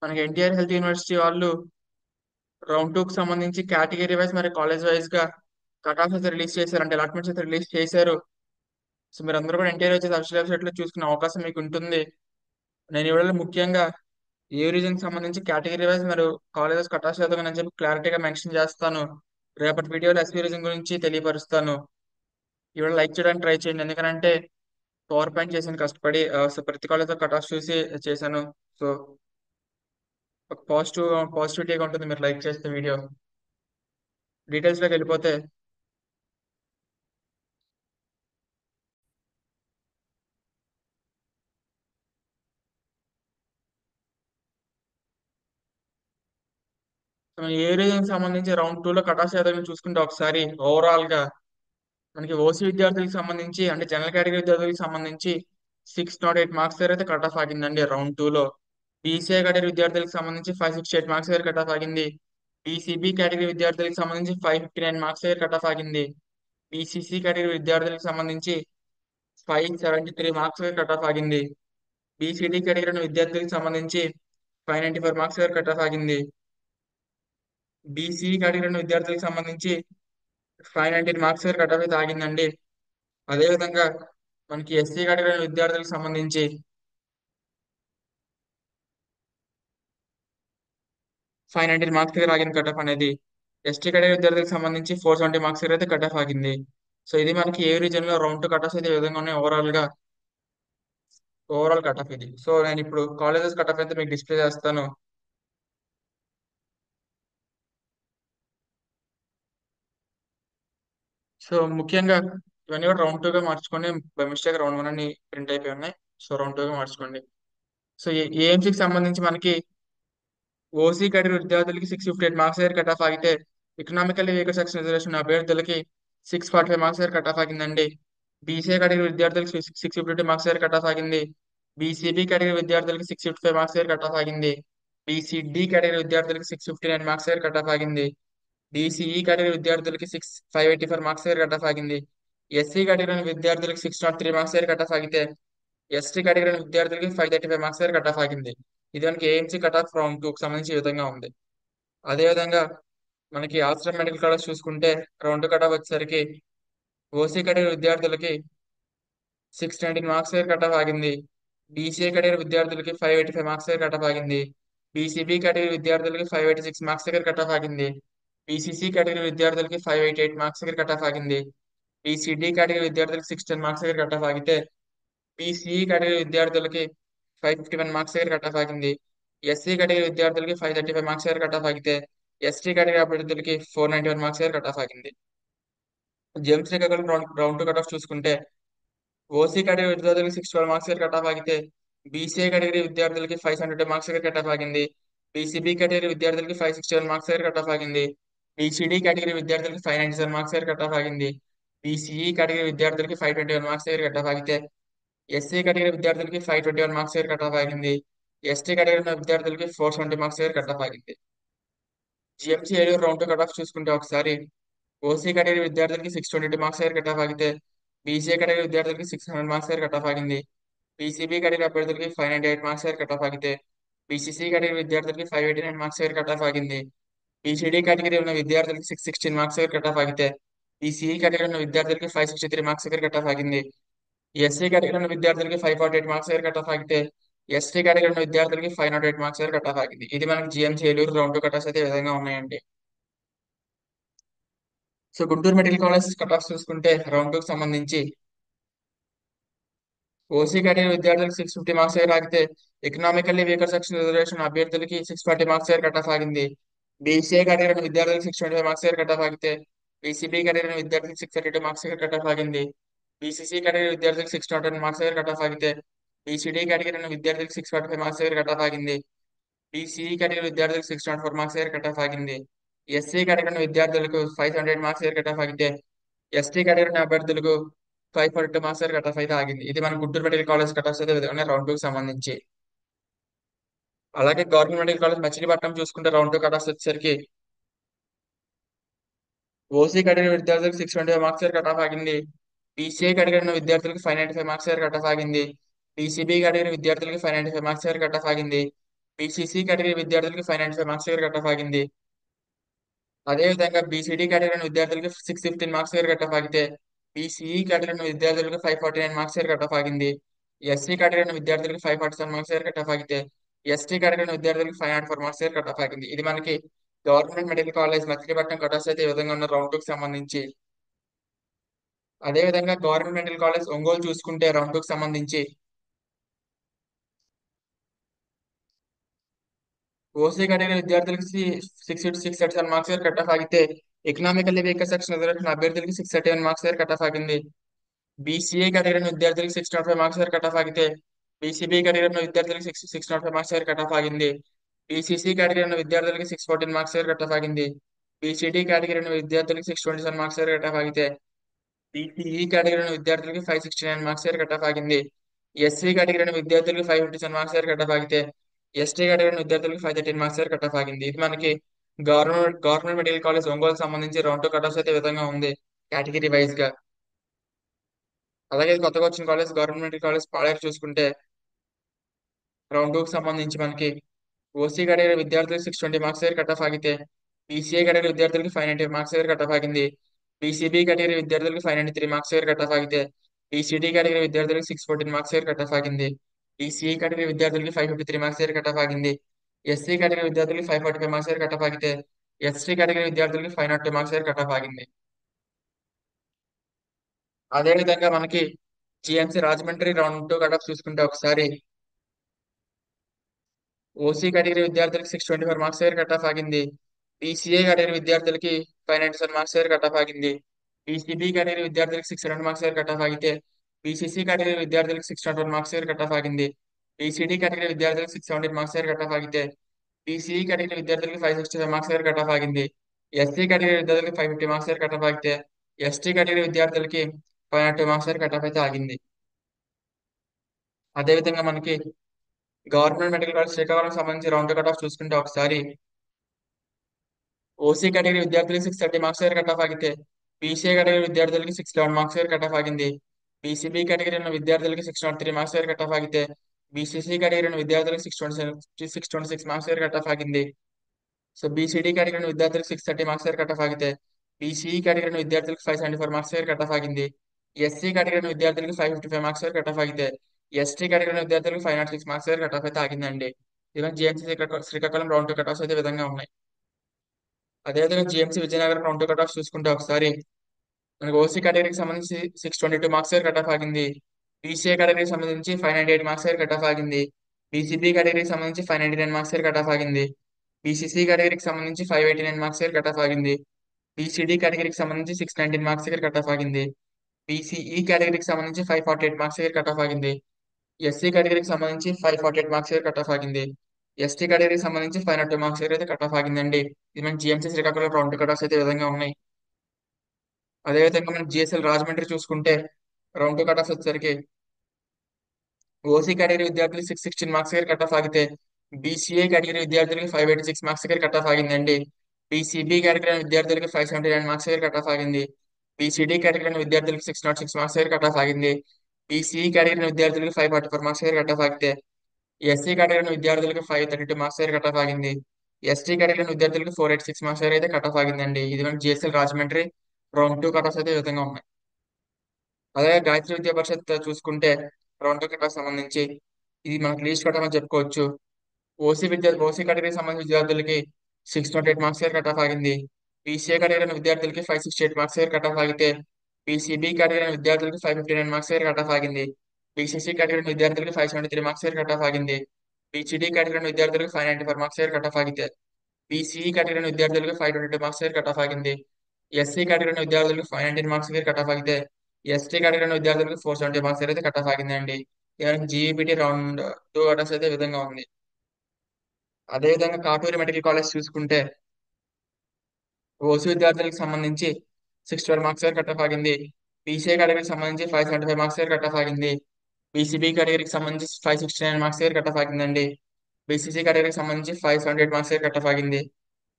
మనకి NTR health university వాళ్ళు round two కి సంబంధించి కేటగిరీ వైజ్ మరి కాలేజ్ వైజ్ గా కట్ ఆఫ్ అయితే రిలీజ్ చేశారు, అంటే అలాట్మెంట్స్ అయితే రిలీజ్ చేశారు. సో మీరు అందరూ కూడా ఎన్టీఆర్ వచ్చేసి అఫీషియల్ వెబ్సైట్ లో చూసుకునే అవకాశం మీకు ఉంటుంది. నేను ఇవాళ ముఖ్యంగా ఏ రీజన్ కి సంబంధించి కేటగిరీ వైజ్ మరి కాలేజెస్ కట్ ఆఫ్ చదువుగా అని చెప్పి క్లారిటీగా మెన్షన్ చేస్తాను. రేపటి వీడియోలో ఎస్పీ రీజన్ గురించి తెలియపరుస్తాను. ఇవాళ లైక్ చేయడానికి ట్రై చేయండి, ఎందుకంటే పవర్ పాయింట్ చేశాను కష్టపడి. సో ప్రతి కాలేజ్ కట్ ఆఫ్ చూసి చేశాను. సో ఒక పాజిటివిటీగా ఉంటుంది మీరు లైక్ చేస్తే వీడియో. డీటెయిల్స్ లోకి వెళ్ళిపోతే సో ఏ రీజన్ సంబంధించి రౌండ్ టూ లో కట్ ఆఫ్ శాతం చూసుకుంటే ఒకసారి ఓవరాల్ గా మనకి ఓసీ విద్యార్థులకు సంబంధించి అంటే జనరల్ కేటగిరీ విద్యార్థులకు సంబంధించి 608 మార్క్స్ దగ్గర అయితే కట్ ఆఫ్ ఆగిందండి రౌండ్ టూ లో. బీసీఏ కేటగిరీ విద్యార్థులకు సంబంధించి 568 మార్క్స్ దగ్గర కట్ ఆఫ్ ఆగింది. బీసీబీ కేటగిరీ విద్యార్థులకు సంబంధించి 559 మార్క్స్ దగ్గర కట్ ఆఫ్ ఆగింది. బీసీసీ కేటగిరీ విద్యార్థులకు సంబంధించి 573 మార్క్స్ దగ్గర కట్ ఆఫ్ ఆగింది. బీసీడీ కేటగిరీ విద్యార్థులకు సంబంధించి 594 మార్క్స్ దగ్గర కట్ ఆఫ్ ఆగింది. బీసీ కేటగిరీ విద్యార్థులకు సంబంధించి 519 మార్క్స్ దగ్గర కట్ ఆఫ్ అయితే ఆగిందండి. అదేవిధంగా మనకి ఎస్సీ కేటగిరీ విద్యార్థులకు సంబంధించి 519 మార్క్స్ దగ్గర ఆగింది కట్ ఆఫ్ అనేది. ఎస్టీ కేటగిరీ విద్యార్థులకు సంబంధించి 470 మార్క్స్ దగ్గర అయితే కట్ ఆఫ్ ఆగింది. సో ఇది మనకి ఏ రీజన్ లో రౌండ్ టు కట్ ఆఫ్ అయితే ఈ విధంగా ఉన్నాయి ఓవరాల్ కట్ ఆఫ్ ఇది. సో నేను ఇప్పుడు కాలేజెస్ కట్ ఆఫ్ అయితే మీకు డిస్ప్లే చేస్తాను. సో ముఖ్యంగా ఇవన్నీ కూడా రౌండ్ టూ గా మార్చుకొని బై మిస్టేక్ రౌండ్ వన్ అని ప్రింట్ అయిపోయి ఉన్నాయి. సో రౌండ్ టూ గా మార్చుకోండి. సో ఏఎంసీకి సంబంధించి మనకి ఓసీ కేటగిరీ విద్యార్థులకి 658 మార్క్స్ దగ్గర కట్ ఆఫ్ ఆగితే ఎకనామికల్లీ వీకర్ సెక్షన్ రిజర్వేషన్ అభ్యర్థులకి 645 మార్క్స్ దగ్గర కట్ ఆఫ్ ఆగిందండి. బీసీఏ కేటగిరీ విద్యార్థులకి 652 మార్క్స్ దగ్గర కట్ ఆఫ్ ఆగింది. బీసీబీ కేటగిరీ విద్యార్థులకి 655 మార్క్స్ దగ్గర కట్ ఆఫ్ ఆగింది. బీసీడీ కేటగిరీ విద్యార్థులకి 659 మార్క్స్ దగ్గర కట్ ఆఫ్ ఆగింది. బీసీఈ కేటగిరీ విద్యార్థులకి 584 మార్క్స్ దగ్గర కట్ ఆఫ్ ఆగింది. ఎస్సీ కేటగిరీ విద్యార్థులకి 603 మార్క్స్ దగ్గర కట్ ఆఫ్ ఆగితే ఎస్టీ కేటగిరీ విద్యార్థులకి 535 మార్క్స్ దగ్గర కట్ ఆఫ్ ఆగింది. ఇది మనకి AMC cut off round two కి సంబంధించి ఈ విధంగా ఉంది. అదేవిధంగా మనకి ఆశ్రమ్ మెడికల్ కాలేజ్ చూసుకుంటే రౌండ్ కట్ ఆఫ్ వచ్చేసరికి ఓసీ కేటగిరీ విద్యార్థులకి 619 మార్క్స్ దగ్గర కట్ ఆఫ్ ఆగింది. బీసీఏ కేటగిరీ విద్యార్థులకి 585 మార్క్స్ దగ్గర కట్ ఆఫ్ ఆగింది. బీసీబీ కేటగిరీ విద్యార్థులకి 586 మార్క్స్ దగ్గర కట్ ఆఫ్ ఆగింది. బీసీసీ కేటగిరీ విద్యార్థులకి 588 మార్క్స్ దగ్గర కట్ ఆఫ్ ఆగింది. బీసీడీ కేటగిరీ విద్యార్థులకి 610 మార్క్స్ దగ్గర కట్ ఆఫ్ ఆగితే బీసీఈ కేటగిరీ విద్యార్థులకి 551 మార్క్స్ దగ్గర కట్ ఆఫ్ ఆగింది. ఎస్సీ కేటగిరీ విద్యార్థులకి 535 మార్క్స్ దగ్గర కట్ ఆఫ్ ఆగితే ఎస్టీ కేటగిరీ అభ్యర్థులకి 491 మార్క్స్ దగ్గర కట్ ఆఫ్ ఆగింది. James Srikakulam round to cut off చూసుకుంటే ఓసీ కేటగిరీ విద్యార్థులకి 612 మార్క్స్ దగ్గర కట్ ఆఫ్ ఆగితే బీసీఏ కేటగిరీ విద్యార్థులకి 572 మార్క్స్ దగ్గర కట్ ఆఫ్ ఆగింది. బీసీబీ కేటగిరీ విద్యార్థులకి 561 మార్క్స్ దగ్గర కట్ ఆఫ్ ఆగింది. బీసీడీ కేటగిరీ విద్యార్థులకి 597 మార్క్స్ దగ్గర కట్ ఆఫ్ ఆగింది. బీసీఈ కేటగిరీ విద్యార్థులకి 521 మార్క్స్ దగ్గర కట్ ఆఫ్ ఆగితే ఎస్సీ కేటగిరీ విద్యార్థులకి 521 మార్క్స్ దగ్గర కట్ ఆఫ్ ఆగింది. ఎస్టీ కేటగిరీ ఉన్న విద్యార్థులకి 470 మార్క్స్ దగ్గర కట్ ఆఫ్ ఆగింది. GMC Eluru round to cut off చూసుకుంటే ఒకసారి ఓసీ కేటగిరీ విద్యార్థులకి 622 మార్క్స్ దగ్గర కట్ ఆఫ్ ఆగితే బీసీఏ కేటగిరీ విద్యార్థులకి 600 మార్క్స్ దగ్గర కట్ ఆఫ్ ఆగింది. బీసీబీ కేటగిరీ అభ్యర్థులకి 598 మార్క్స్ దగ్గర కట్ ఆఫ్ ఆగితే బీసీసీ కేటగిరీ విద్యార్థులకి 589 మార్క్స్ దగ్గర కట్ ఆఫ్ ఆగింది. బీసీడీ కేటగిరీ ఉన్న విద్యార్థులకి 616 మార్క్స్ దగ్గర కట్ ఆఫ్ ఆగితే బీసీఈ కేటగిరీ ఉన్న విద్యార్థులకి 563 మార్క్స్ దగ్గర కట్ ఆఫ్ ఆగింది. ఎస్సీ కేటగిరీ ఉన్న విద్యార్థులకి 548 మార్క్స్ దగ్గర కట్ ఆఫ్ ఆగితే ఎస్టీ కేటగిరీ ఉన్న విద్యార్థులకి 508 మార్క్స్ దగ్గర కట్ ఆఫ్ ఆగింది. ఇది మనకి GMC Eluru round cut off అయితే ఈ విధంగా ఉన్నాయండి. So Guntur medical college cut off చూసుకుంటే రౌండ్ టూ కి సంబంధించి ఓసీ కేటగిరీ విద్యార్థులకు 650 మార్క్స్ దగ్గర ఆగితే ఎకనామికల్లీ వీకర్ సెక్షన్ రిజర్వేషన్ అభ్యర్థులకి 640 మార్క్స్ దగ్గర కట్ ఆఫ్ ఆగింది. బీసీఏ కేటగిరీ విద్యార్థులకు 625 మార్క్స్ దగ్గర కట్ ఆఫ్ ఆగితే బీసీబీ కేటగిరీ విద్యార్థులకు 632 మార్క్స్ దగ్గర కట్ ఆఫ్ ఆగింది. బీసీసీ కేటగిరీ విద్యార్థులకు 601 మార్క్స్ దగ్గర కట్ ఆఫ్ ఆగితే బీసీడీ కేటగిరీ విద్యార్థులకు 645 మార్క్స్ దగ్గర కట్ ఆఫ్ ఆగింది. బీసీఈ కేటగిరీ విద్యార్థులకు 604 మార్క్స్ దగ్గర కట్ ఆఫ్ ఆగింది. ఎస్సీ కేటగిరీ విద్యార్థులకు 578 మార్క్స్ దగ్గర కట్ ఆఫ్ ఆగితే ఎస్టీ కేటగిరీ అభ్యర్థులకు 542 మార్క్స్ దగ్గర కట్ ఆఫ్ అయితే ఆగింది. ఇది మన Guntur medical college cut off అయితే విధంగా రౌండ్ టూ కి సంబంధించి. అలాగే గవర్నమెంట్ మెడికల్ కాలేజ్ మచిలీపట్నం చూసుకుంటే రౌండ్ టూ కట్ ఆఫ్ వచ్చేసరికి ఓసీ కేటగిరీ విద్యార్థులకు 625 మార్క్స్ దగ్గర కట్ ఆఫ్ ఆగింది. బీసీఏ కేటగిరీ ఉన్న విద్యార్థులకు 595 మార్క్స్ దగ్గర కట్ ఆఫ్ ఆగింది. బీసీబీ కేటగిరీ విద్యార్థులకు 595 మార్క్స్ దగ్గర కట్ ఆఫ్ ఆగింది. బీసీసీ కేటగిరీ విద్యార్థులకి 595 మార్క్స్ దగ్గర కట్ ఆఫ్ ఆగింది. అదేవిధంగా బీసీడీ కేటగిరీ ఉన్న విద్యార్థులకి 615 మార్క్స్ దగ్గర కట్ ఆఫ్ ఆగితే బీసీఈ కేటగిరీ ఉన్న విద్యార్థులకు 549 మార్క్స్ దగ్గర కట్ ఆఫ్ ఆగింది. ఎస్సీ కేటగిరీ ఉన్న విద్యార్థులకు 547 మార్క్స్ దగ్గర కట్ ఆఫ్ ఆగితే ఎస్టీ కేటగిరీ ఉన్న విద్యార్థులకు 504 మార్క్స్ దగ్గర కట్ ఆఫ్ ఆగింది. ఇది మనకి government medical college Machilipatnam cut off అయితే ఈ విధంగా ఉన్న రౌండ్ 2 కి సంబంధించి. అదేవిధంగా గవర్నమెంట్ మెడికల్ కాలేజ్ ఒంగోలు చూసుకుంటే రౌండ్ 2 కి సంబంధించి ఓసీ కేటగిరీ విద్యార్థులకి 637 మార్క్స్ దగ్గర కట్ ఆఫ్ ఆగితే ఎకనామికల్లీ వీకర్ సెక్షన్ రిజర్వేషన్ అభ్యర్థులకి 631 మార్క్స్ దగ్గర కట్ ఆఫ్ ఆగింది. బీసీఏ కేటగిరీ విద్యార్థులకు 605 మార్క్స్ దగ్గర కట్ ఆఫ్ ఆగితే బీసీబీ కేటగిరీ విద్యార్థులకు 605 మార్క్స్ దగ్గర కట్ ఆఫ్ ఆగింది. బీసీసీ కేటగిరీ విద్యార్థులకి 614 మార్క్స్ దగ్గర కట్ ఆఫ్ ఆగింది. బీసీడీ కేటగిరీ విద్యార్థులకి 627 మార్క్స్ దగ్గర కట్ ఆఫ్ ఆగితే బీసీఈ కేటగిరీ విద్యార్థులకి 569 మార్క్స్ దగ్గర కట్ ఆఫ్ ఆగింది. ఎస్సీ కేటగిరీ విద్యార్థులకి 557 మార్క్స్ దగ్గర కట్ ఆఫ్ ఆగితే ఎస్టీ కేటగిరీ విద్యార్థులకి 513 మార్క్స్ దగ్గర కట్ ఆఫ్ ఆగింది. ఇది మనకి గవర్నమెంట్ మెడికల్ కాలేజ్ ఒంగోలు సంబంధించి రౌండ్ 2 కట్ ఆఫ్ అయితే ఈ విధంగా ఉంది కేటగిరీ వైజ్ గా. అలాగే కొత్తగా వచ్చిన కాలేజ్ గవర్నమెంట్ కాలేజ్ పాడేరు చూసుకుంటే రౌండ్ 2 కి సంబంధించి మనకి ఓసీ కేటగిరీ విద్యార్థులకు 620 మార్క్స్ దగ్గర కట్ ఆఫ్ ఆగితే బీసీఏ కేటగిరీ విద్యార్థులకు 590 మార్క్స్ దగ్గర కట్ ఆఫ్ ఆగింది. బీసీబీ కేటగిరీ విద్యార్థులకు 593 మార్క్స్ దగ్గర కట్ ఆఫ్ ఆగితే బీసీడీ కేటగిరీ విద్యార్థులకు 614 మార్క్స్ దగ్గర కట్ ఆఫ్ ఆగింది. బీసీఈ కేటగిరీ విద్యార్థులకి 553 మార్క్స్ దగ్గర కట్ ఆఫ్ ఆగింది. ఎస్సీ కేటగిరీ విద్యార్థులకి 545 మార్క్స్ దగ్గర కట్ ఆఫ్ ఆగితే ఎస్టీ కేటగిరీ విద్యార్థులకి 502 మార్క్స్ దగ్గర కట్ ఆఫ్ ఆగింది. అదేవిధంగా మనకి GMC Rajahmundry round 2 cut off చూసుకుంటే ఒకసారి ఓసీ కేటగిరీ విద్యార్థులకి 624 మార్క్స్ దగ్గర కట్ ఆఫ్ ఆగింది. బీసీఏ కేటగిరీ విద్యార్థులకి 597 మార్క్స్ దగ్గర కట్ ఆఫ్ ఆగింది. బీసీబీ కేటగిరీ విద్యార్థులకి 602 మార్క్స్ దగ్గర కట్ ఆఫ్ ఆగితే బీసీసీ కేటగిరీ విద్యార్థులకి 601 మార్క్స్ దగ్గర కట్ ఆఫ్ ఆగింది. బీసీడీ కేటగిరీ విద్యార్థులకి 617 మార్క్స్ దగ్గర కట్ ఆఫ్ ఆగితే బీసీఈ కేటగిరీ విద్యార్థులకి 565 మార్క్స్ దగ్గర కట్ ఆఫ్ ఆగింది. ఎస్సీ కేటగిరీ విద్యార్థులకి 550 మార్క్స్ దగ్గర కట్ ఆఫ్ ఆగితే ఎస్టీ కేటగిరీ విద్యార్థులకి 502 మార్క్స్ దగ్గర కట్ ఆఫ్ అయితే ఆగింది. అదేవిధంగా మనకి గవర్నమెంట్ మెడికల్ కాలేజ్ శ్రీకాకుళం సంబంధించి రౌండ్ కట్ ఆఫ్ చూసుకుంటే ఒకసారి ఓసీ కేటగిరీ విద్యార్థులకి 630 మార్క్స్ దగ్గర కట్ ఆఫ్ ఆగితే బీసీఏ కేటగిరీ విద్యార్థులకి 611 మార్క్స్ దగ్గర కట్ ఆఫ్ ఆగింది. బీసీబీ కేటగిరీ ఉన్న విద్యార్థులకి 603 మార్క్స్ దగ్గర కట్ ఆఫ్ ఆగితే బీసీసీ కేటగిరీ ఉన్న విద్యార్థులకి 626 మార్క్స్ దగ్గర కట్ ఆఫ్ ఆగింది. సో బీసీడీ కేటగిరీ ఉన్న విద్యార్థులకు 630 మార్క్స్ దగ్గర కట్ ఆఫ్ ఆగితే బీసీఈ కేటగిరీ ఉన్న విద్యార్థులకు 574 మార్క్స్ దగ్గర కట్ ఆఫ్ ఆగింది. ఎస్సీ కేటగిరీ ఉన్న విద్యార్థులకు 555 మార్క్స్ దగ్గర కట్ ఆఫ్ ఆగితే ఎస్టీ కేటగిరీ ఉన్న విద్యార్థులకు 506 మార్క్స్ దగ్గర కట్ ఆఫ్ అయితే ఆగిందండి. ఇలా GMC Srikakulam round 2 cut offs అయితే ఈ విధంగా ఉన్నాయి. అదేవిధంగా GMC Vizianagaram round 2 cut off చూసుకుంటే ఒకసారి మనకి ఓసీ కేటగిరీకి సంబంధించి 622 మార్క్స్ దగ్గర కట్ ఆఫ్ ఆగింది. బీసీఏ కేటగిరీకి సంబంధించి 598 మార్క్స్ దగ్గర కట్ ఆఫ్ ఆగింది. బీసీబీ కేటగిరీకి సంబంధించి 599 మార్క్స్ దగ్గర కట్ ఆఫ్ ఆగింది. బీసీసీ కేటగిరీకి సంబంధించి 589 మార్క్స్ దగ్గర కట్ ఆఫ్ ఆగింది. బీసీడీ కేటగిరీకి సంబంధించి 619 మార్క్స్ దగ్గర కట్ ఆఫ్ ఆగింది. బీసీఈ కేటగిరీకి సంబంధించి 548 మార్క్స్ దగ్గర కట్ ఆఫ్ ఆగింది. ఎస్సీ కేటగిరీకి సంబంధించి 548 మార్క్స్ దగ్గర కట్ ఆఫ్ ఆగింది. ఎస్టీ కేటగిరీకి సంబంధించి 502 మార్క్స్ దగ్గర అయితే కట్ ఆఫ్ ఆగిందండి. ఇది మన GMC Srikakulam round cut offs అయితే ఈ విధంగా ఉన్నాయి. అదేవిధంగా మనం జిఎస్ఎల్ రాజమండ్రి చూసుకుంటే రౌండ్ 2 కట్ ఆఫ్ వచ్చేసరికి ఓసీ కేటగిరీ విద్యార్థులు 616 మార్క్స్ దగ్గర కట్ ఆఫ్ ఆగితే బీసీఏ కేటగిరీ విద్యార్థులకి 586 మార్క్స్ దగ్గర కట్ ఆఫ్ ఆగిందండి. బీసీబీ కేటగిరీ విద్యార్థులకి 579 మార్క్స్ దగ్గర కట్ ఆఫ్ ఆగింది. బీసీడీ కేటగిరీ విద్యార్థులకి 606 మార్క్స్ దగ్గర కట్ ఆఫ్ ఆగింది. బీసీఈ కేటగిరీ విద్యార్థులకి 544 మార్క్స్ దగ్గర కట్ ఆఫ్ ఆగితే ఎస్సీ కేటగిరీ విద్యార్థులకి 532 మార్క్స్ దగ్గర కట్ ఆఫ్ ఆగింది. ఎస్టీ కేటగిరీ విద్యార్థులకి 486 మార్క్స్ దగ్గర అయితే కట్ ఆఫ్ ఆగిందండి. ఇది మన GSL Rajahmundry round 2 cut offs అయితే ఈ విధంగా ఉన్నాయి. అలాగే గాయత్రి విద్యా పరిషత్ చూసుకుంటే రౌండ్ 2 కట్ ఆఫ్ సంబంధించి ఇది మనకి లీస్ట్ కట్ ఆఫ్ అని చెప్పుకోవచ్చు. ఓసీ కేటగిరీకి సంబంధించిన విద్యార్థులకి 608 మార్క్స్ దగ్గర కట్ ఆఫ్ ఆగింది. బీసీఏ కేటగిరీ విద్యార్థులకి 568 మార్క్స్ దగ్గర కట్ ఆఫ్ ఆగితే బీసీబీ కేటగిరీ విద్యార్థులకి 559 మార్క్స్ దగ్గర కట్ ఆఫ్ ఆగింది. బీసీసీ కేటగిరీ విద్యార్థులకి 573 మార్క్స్ దగ్గర కట్ ఆఫ్ ఆగింది. బీసీడీ కేటగిరీ విద్యార్థులకి 594 మార్క్స్ దగ్గర కట్ ఆఫ్ ఆగితే బీసీఈ కేటగిరీ విద్యార్థులకి 522 మార్క్స్ దగ్గర కట్ ఆఫ్ ఆగింది. ఎస్సీ కేటగిరీ విద్యార్థులకి 519 మార్క్స్ దగ్గర కట్ ఆఫ్ ఆగితే ఎస్టీ కేటగిరీ విద్యార్థులకి 470 మార్క్స్ దగ్గర అయితే cut off ఆగిందండి. జీఈపీటీ round 2 cut offs అయితే ఈ విధంగా ఉంది. అదేవిధంగా కాటూరి మెడికల్ కాలేజ్ చూసుకుంటే ఓసీ విద్యార్థులకు సంబంధించి 612 మార్క్స్ దగ్గర కట్ ఆఫ్ ఆగింది. బీసీఏ కేటగిరీకి సంబంధించి 575 మార్క్స్ దగ్గర కట్ ఆఫ్ ఆగింది. బీసీబీ కేటగిరీకి సంబంధించి 569 మార్క్స్ దగ్గర కట్ ఆఫ్ ఆగిందండి. బీసీసీ కేటగిరీకి సంబంధించి 578 మార్క్స్ దగ్గర కట్ ఆఫ్ ఆగింది.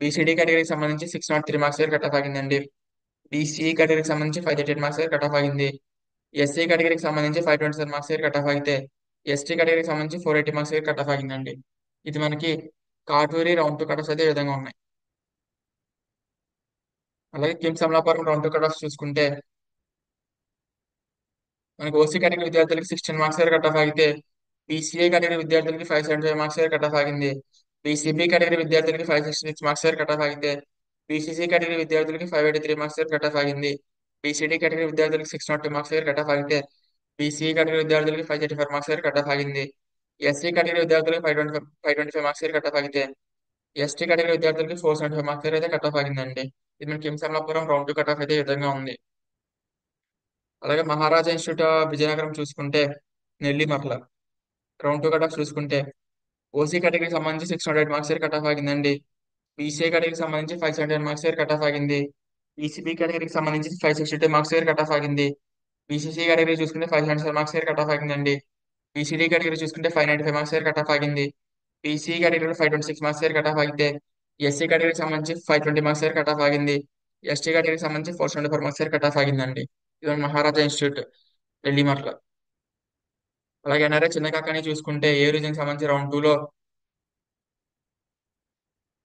బీసీడీ కేటగిరీకి సంబంధించి 603 మార్క్స్ దగ్గర కట్ ఆఫ్ ఆగిందండి. బీసీఈ కేటగిరీకి సంబంధించి 538 మార్క్స్ దగ్గర కట్ ఆఫ్ ఆగింది. ఎస్సీ కేటగిరీకి సంబంధించి 527 మార్క్స్ దగ్గర కట్ ఆఫ్ ఆగితే ఎస్టీ కేటగిరీకి సంబంధించి 480 మార్క్స్ దగ్గర కట్ ఆఫ్ ఆగిందండి. ఇది మనకి Katuri round two cut offs అయితే ఈ విధంగా ఉన్నాయి. అలాగే KIMS Amalapuram round two cut offs చూసుకుంటే మనకి ఓసీ కేటగిరీ విద్యార్థులకి 16 మార్క్స్ వరకు కట్ ఆఫ్ ఆగితే బీసీఏ కేటగిరీ విద్యార్థులకి 575 మార్క్స్ వరకు కట్ ఆఫ్ ఆగింది. బీసీబీ కేటగిరీ విద్యార్థులకి 566 మార్క్స్ వరకు కట్ ఆఫ్ ఆగితే బీసీసీ కేటగిరీ విద్యార్థులకి 583 మార్క్స్ వరకు కట్ ఆఫ్ ఆగింది. బీసీడీ కేటగిరీ విద్యార్థులకి 602 మార్క్స్ వరకు కట్ ఆఫ్ ఆగితే బీసీఈ కేటగిరీ విద్యార్థులకి 534 మార్క్స్ వరకు కట్ ఆఫ్ ఆగింది. ఎస్సీ కేటగిరీ విద్యార్థులకి 525 మార్క్స్ వరకు కట్ ఆఫ్ ఆగితే ఎస్టీ కేటగిరీ విద్యార్థులకి 475 మార్క్స్ వరకు అయితే కట్ ఆఫ్ ఆగిందండి. ఇది మన KIMS Amalapuram round two cut off అయితే ఈ విధంగా ఉంది. అలాగే మహారాజా ఇన్స్టిట్యూట్ విజయనగరం చూసుకుంటే Nellimarla round two cut off చూసుకుంటే ఓసీ కేటగిరీకి సంబంధించి 608 మార్క్స్ వరకు కట్ ఆఫ్ ఆగిందండి. బీసీఏ కేటగిరీకి సంబంధించి 571 మార్క్స్ వరకు కట్ ఆఫ్ ఆగింది. బీసీబీ కేటగిరీకి సంబంధించి 562 మార్క్స్ వరకు కట్ ఆఫ్ ఆగింది. బీసీసీ కేటగిరీ చూసుకుంటే 577 మార్క్స్ వరకు కట్ ఆఫ్ ఆగిందండి. బీసీడీ కేటగిరీ చూసుకుంటే 595 మార్క్స్ వరకు కట్ ఆఫ్ ఆగింది. బీసీ కేటగిరీలో 526 మార్క్స్ వరకు కట్ ఆఫ్ ఆగితే ఎస్సీ కేటగిరీకి సంబంధించి 520 మార్క్స్ వరకు కట్ ఆఫ్ ఆగింది. ఎస్టీ కేటగిరీకి సంబంధించి 474 మార్క్స్ వరకు కట్ ఆఫ్ ఆగిందండి. ఇది మహారాజా ఇన్స్టిట్యూట్ నెల్లిమర్ల. అలాగే ఎన్ఆర్ఐ చిన్న కాకాని చూసుకుంటే ఏ రీజన్ సంబంధించి రౌండ్ టూ లో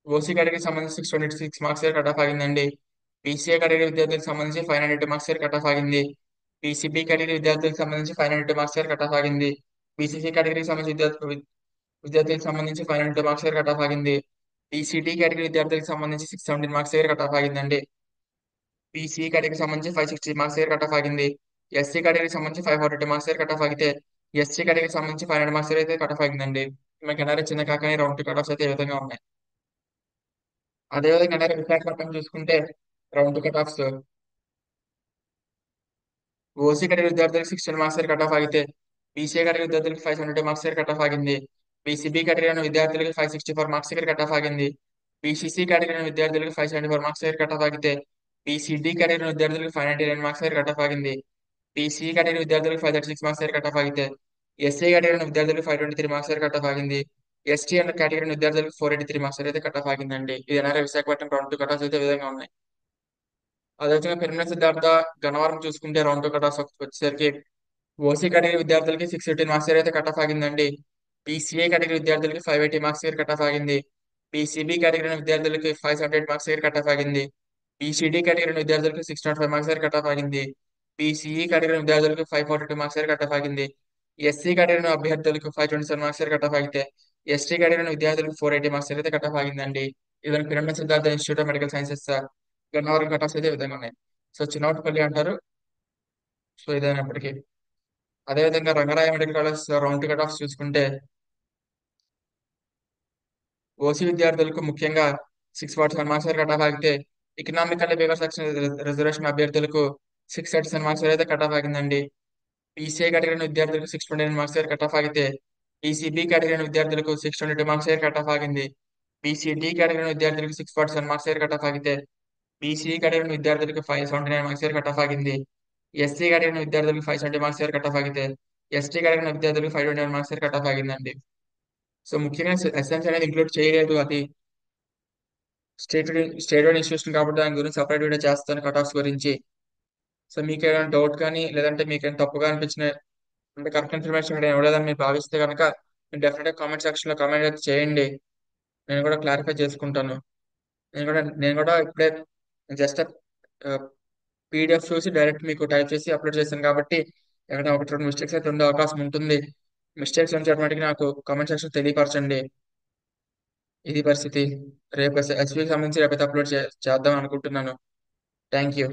ఓసీ కేటగిరీకి సంబంధించి 626 మార్క్స్ వరకు కట్ ఆఫ్ ఆగిందండి. బీసీఏ కేటగిరీ విద్యార్థులకు సంబంధించి 592 మార్క్స్ వరకు కట్ ఆఫ్ ఆగింది. బీసీబీ కేటగిరీ విద్యార్థులకు సంబంధించి 592 మార్క్స్ వరకు కట్ ఆఫ్ ఆగింది. బీసీసీ కేటగిరీకి సంబంధించి విద్యార్థులకు సంబంధించి 592 మార్క్స్ వరకు కట్ ఆఫ్ ఆగింది. బీసీడీ కేటగిరీ విద్యార్థులకు సంబంధించి 617 మార్క్స్ వరకు కట్ ఆఫ్ ఆగిందండి. బీసీ కేటగిరీకి సంబంధించి 560 మార్క్స్ వరకు కట్ ఆఫ్ ఆగింది. ఎస్సీ కేటగిరీకి సంబంధించి 542 మార్క్స్ వరకు కట్ ఆఫ్ ఆగితే ఎస్సీ కేటగిరీకి సంబంధించి 500 మార్క్స్ వరకు అయితే కట్ ఆఫ్ ఆగిందండి. మనకి ఎన్ఆర్ఐ చిన్న Kakani round two cut offs అయితే ఈ విధంగా ఉన్నాయి. అదేవిధంగా ఎన్ఆర్ఐ విశాఖపట్నం చూసుకుంటే round two cut offs OC category విద్యార్థులకు 16 మార్క్స్ వరకు కట్ ఆఫ్ ఆగితే బీసీఏ కేటగిరీ విద్యార్థులకు 572 మార్క్స్ వరకు కట్ ఆఫ్ ఆగింది. బీసీబీ కేటగిరీ విద్యార్థులకు 564 మార్క్స్ వరకు కట్ ఆఫ్ ఆగింది. బీసీసీ కేటగిరీ విద్యార్థులకు 574 మార్క్స్ వరకు కట్ ఆఫ్ ఆగితే బీసీడీ కేటగిరీ విద్యార్థులకు 599 మార్క్స్ వరకు కట్ ఆఫ్ ఆగింది. బీసీ కేటగిరీ విద్యార్థులకు 536 మార్క్స్ వరకు కట్ ఆఫ్ ఆగితే ఎస్సీ కేటగిరీ విద్యార్థులకు 523 మార్క్స్ వరకు కట్ ఆఫ్ ఆగింది. ఎస్టీ అండ్ కేటగిరీ విద్యార్థులకు 483 మార్క్స్ వరకు అయితే కట్ ఆఫ్ ఆగిందండి. ఇది NRI Visakhapatnam round two cut offs అయితే ఈ విధంగా ఉన్నాయి. అదేవిధంగా పెరిమిన సిద్ధార్థ గన్నవరం చూసుకుంటే రౌండ్ టూ కట్ ఆఫ్ వచ్చేసరికి ఓసీ కేటగిరీ విద్యార్థులకి 615 మార్క్స్ అయితే కట్ ఆఫ్ ఆగిందండి. బీసీఏ కేటగిరీ విద్యార్థులకి 580 మార్క్స్ కట్ ఆఫ్ ఆగింది. బీసీబీ కేటగిరీ విద్యార్థులకి 578 మార్క్స్ కట్ ఆఫ్ ఆగింది. బీసీడీ కేటగిరీ విద్యార్థులకి 605 మార్క్స్ కట్ ఆఫ్ ఆగింది. బీసీఈ కేటగిరీ విద్యార్థులకు 542 మార్క్స్ కట్ ఆఫ్ ఆగింది. ఎస్సీ కేటగిరీ అభ్యర్థులకు 527 మార్క్స్ కట్ ఆఫ్ ఆగితే ఎస్టీ కేటగిరీ విద్యార్థులకు 480 మార్క్స్ అయితే కట్ ఆఫ్ ఆగిందండి. ఇదని pyramid Siddhartha institute of medical sciences Gannavaram cut offs అయితే ఈ విధంగా ఉన్నాయి. సో చిన్నవటపల్లి అంటారు. సో ఇదైనప్పటికీ అదేవిధంగా Rangaraya medical college round cut off చూసుకుంటే ఓసీ విద్యార్థులకు ముఖ్యంగా 647 మార్క్స్ వరకు కట్ ఆఫ్ ఆగితే ఎకనామికల్ వీవర్ సెక్షన్ రిజర్వేషన్ అభ్యర్థులకు 637 మార్క్స్ వరకు అయితే కట్ ఆఫ్ ఆగిందండి. బీసీఏ కేటగిరీ విద్యార్థులకు 629 మార్క్స్ వరకు కట్ ఆఫ్ ఆగితే బీసీబీ కేటగిరీ విద్యార్థులకు 622 మార్క్స్ వరకు కట్ ఆఫ్ ఆగింది. బీసీడీ కేటగిరీ విద్యార్థులకు 647 మార్క్స్ వరకు కట్ ఆఫ్ ఆగితే బీసీ కేటగిరీ విద్యార్థులకు 579 మార్క్స్ వరకు కట్ ఆఫ్ ఆగింది. ఎస్సీ కేటగిరీ విద్యార్థులకు 570 మార్క్స్ వరకు కట్ ఆఫ్ ఆగితే ఎస్టీ కేటగిరీ విద్యార్థులకు 521 మార్క్స్ వరకు కట్ ఆఫ్ ఆగిందండి. సో ముఖ్యంగా ఎస్ఎన్స్ అనేది ఇంక్లూడ్ చేయలేదు. అది స్టేట్ స్టేట్ ఇన్స్టిట్యూషన్ కాబట్టి దాని గురించి సపరేట్ వీడియో చేస్తాను కట్ ఆఫ్స్ గురించి. సో మీకు ఏదైనా డౌట్ కానీ లేదంటే మీకు ఏమైనా తప్పుగా అనిపించిన అంటే కరెక్ట్ ఇన్ఫర్మేషన్ ఇక్కడ ఇవ్వలేదని మీరు భావిస్తే కనుక మీరు డెఫినెట్గా కామెంట్ సెక్షన్ లో కామెంట్ అయితే చేయండి. నేను కూడా క్లారిఫై చేసుకుంటాను. నేను కూడా ఇప్పుడే జస్ట్ పీడిఎఫ్ చూసి డైరెక్ట్ మీకు టైప్ చేసి అప్లోడ్ చేశాను కాబట్టి ఎక్కడ ఒకటి రెండు మిస్టేక్స్ అయితే ఉండే అవకాశం ఉంటుంది. మిస్టేక్స్ నుంచి ఆటోమేటిక్గా నాకు కామెంట్ సెక్షన్ తెలియపరచండి. ఇది పరిస్థితి. రేపు ఎస్వీకి సంబంధించి రేపైతే అప్లోడ్ చేద్దాం అనుకుంటున్నాను. Thank you.